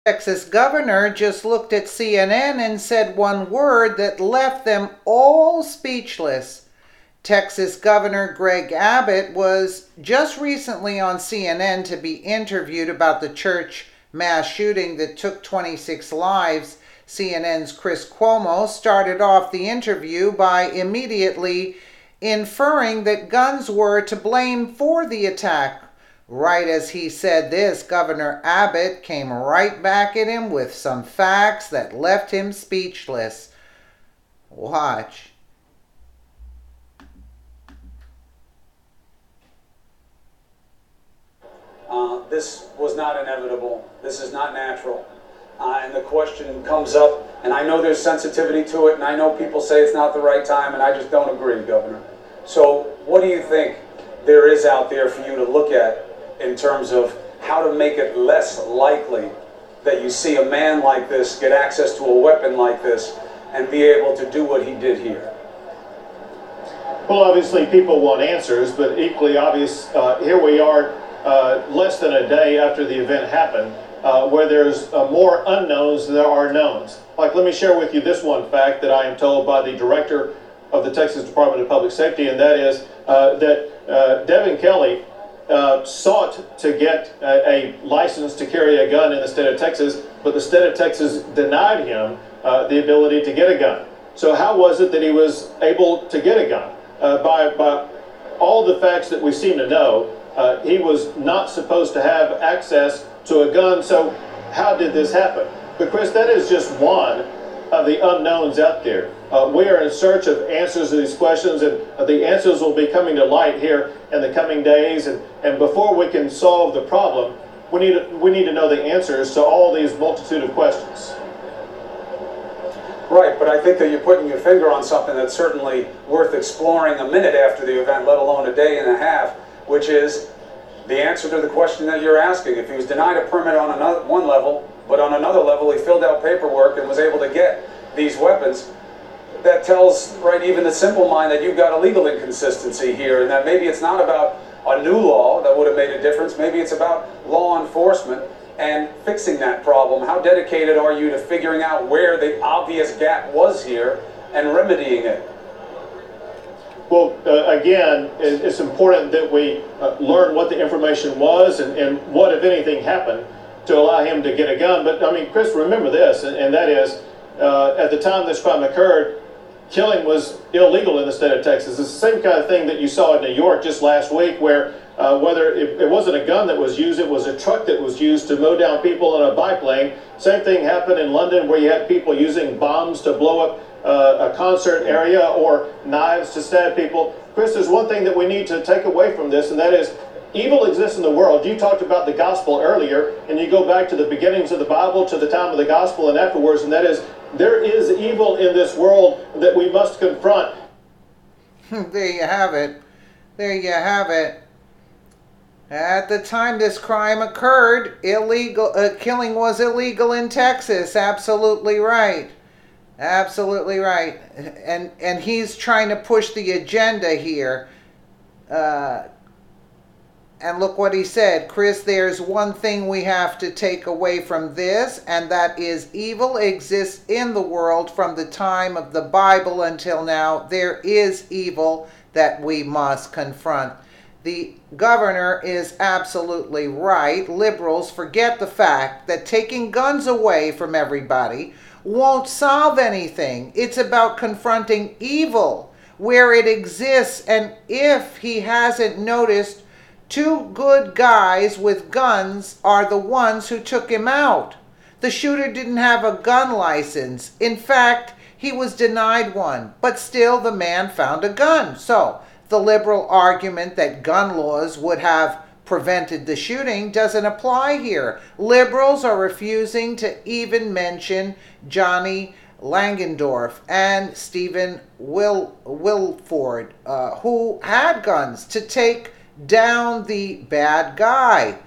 Texas governor just looked at CNN and said one word that left them all speechless. Texas Governor Greg Abbott was just recently on CNN to be interviewed about the church mass shooting that took 26 lives. CNN's Chris Cuomo started off the interview by immediately inferring that guns were to blame for the attack. Right as he said this, Governor Abbott came right back at him with some facts that left him speechless. Watch. This was not inevitable. This is not natural. And the question comes up, and I know there's sensitivity to it, and I know people say it's not the right time, and I just don't agree, Governor. So what do you think there is out there for you to look at in terms of how to make it less likely that you see a man like this get access to a weapon like this and be able to do what he did here? Well, obviously people want answers, but equally obvious, here we are less than a day after the event happened, where there's more unknowns than there are knowns. Like, let me share with you this one fact that I am told by the director of the Texas Department of Public Safety, and that is that Devin Kelley sought to get a license to carry a gun in the state of Texas, but the state of Texas denied him the ability to get a gun. So how was it that he was able to get a gun? By all the facts that we seem to know, he was not supposed to have access to a gun. So how did this happen? But Chris, that is just one of the unknowns out there. We are in search of answers to these questions, and the answers will be coming to light here in the coming days. And before we can solve the problem, we need to know the answers to all these multitude of questions. Right, but I think that you're putting your finger on something that's certainly worth exploring a minute after the event, let alone a day and a half, which is the answer to the question that you're asking. If he was denied a permit on one level, but on another level he filled out paperwork and was able to get these weapons, that tells, right, even the simple mind that you've got a legal inconsistency here, and that maybe it's not about a new law that would have made a difference, maybe it's about law enforcement and fixing that problem. How dedicated are you to figuring out where the obvious gap was here and remedying it? Well, again, it's important that we learn what the information was and what, if anything, happened to allow him to get a gun. But, I mean, Chris, remember this, and that is, at the time this crime occurred, killing was illegal in the state of Texas. It's the same kind of thing that you saw in New York just last week, where whether it wasn't a gun that was used, it was a truck that was used to mow down people in a bike lane. Same thing happened in London, where you had people using bombs to blow up a concert area or knives to stab people. Chris, there's one thing that we need to take away from this, and that is evil exists in the world. You talked about the gospel earlier, and you go back to the beginnings of the Bible, to the time of the gospel and afterwards, and that is there is evil in this world that we must confront. There you have it. There you have it. At the time this crime occurred, killing was illegal in Texas. Absolutely right. Absolutely right. And he's trying to push the agenda here. And look what he said. Chris, there's one thing we have to take away from this, and that is evil exists in the world from the time of the Bible until now. There is evil that we must confront. The governor is absolutely right. Liberals forget the fact that taking guns away from everybody won't solve anything. It's about confronting evil where it exists. And if he hasn't noticed, two good guys with guns are the ones who took him out. The shooter didn't have a gun license. In fact, he was denied one, but still the man found a gun. So the liberal argument that gun laws would have prevented the shooting doesn't apply here. Liberals are refusing to even mention Johnny Langendorf and Stephen Wilford, who had guns to take down the bad guy.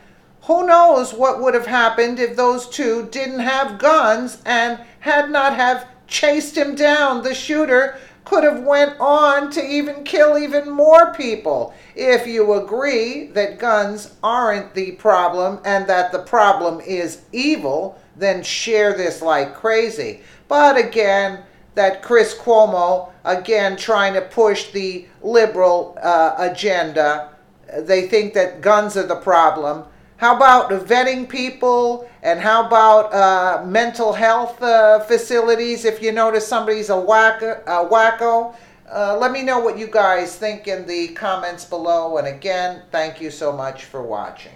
Who knows what would have happened if those two didn't have guns and had not have chased him down. The shooter could have went on to even kill even more people. If you agree that guns aren't the problem and that the problem is evil, then share this like crazy. But again, that Chris Cuomo, again, trying to push the liberal agenda. They think that guns are the problem. How about vetting people? And how about mental health facilities? If you notice somebody's a wacko, let me know what you guys think in the comments below. And again, thank you so much for watching.